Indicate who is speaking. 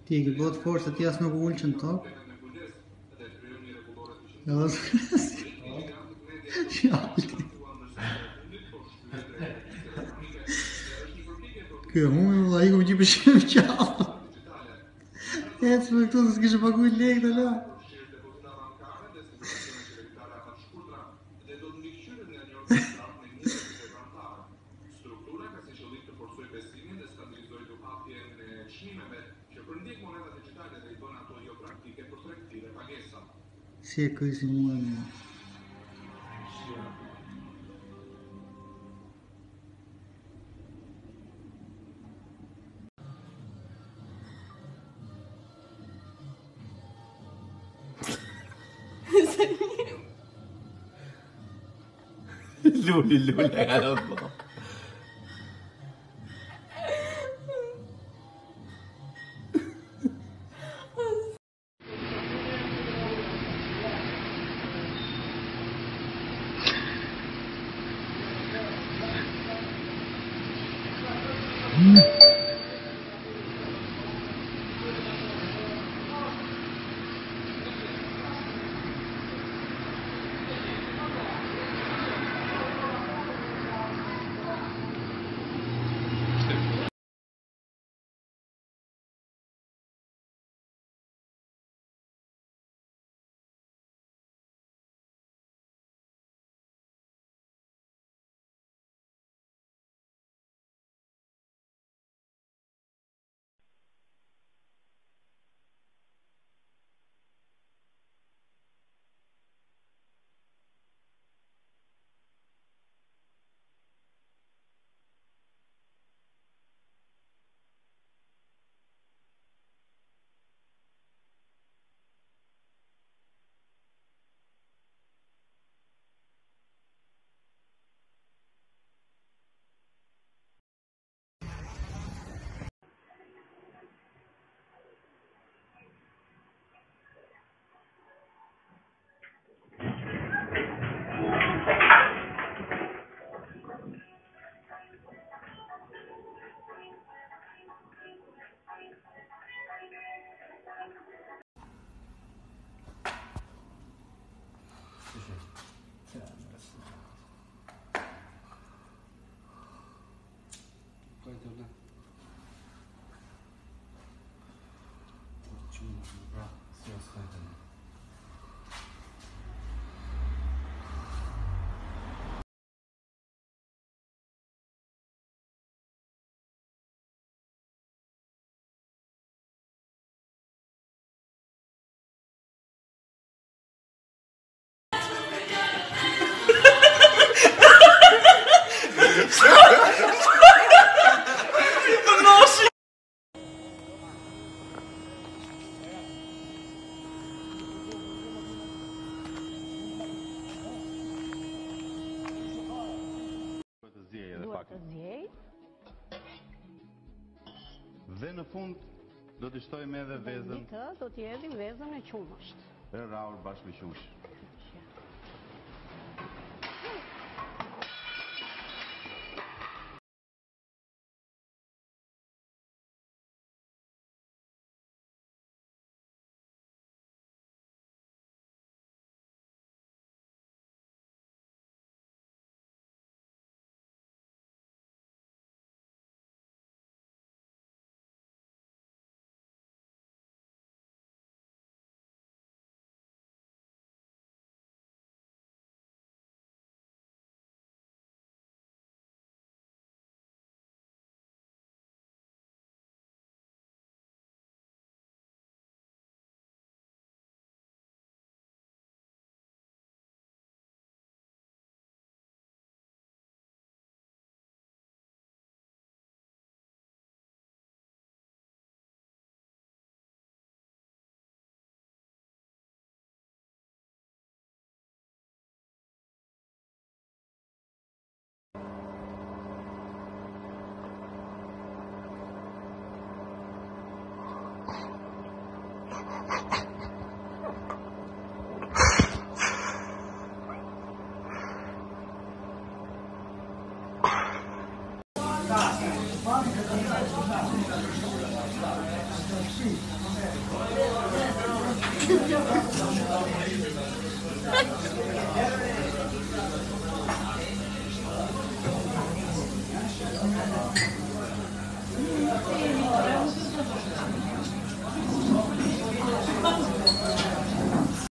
Speaker 1: Ti e ke bot forë se ti as nuk ullë që në tokë. Edhe Shalti. Kjo e hume më i ku më gjipë shimë qallë. Ecë me këtu se s'kishe paguj lek të la. Si e këj si mua një.
Speaker 2: Luli, agarró.
Speaker 3: Dhe në fund do të shtojmë edhe vezën.
Speaker 4: Këtë do t'i hedhim vezën e qumësht.
Speaker 3: E Raul bashkë me qush.
Speaker 1: Shit.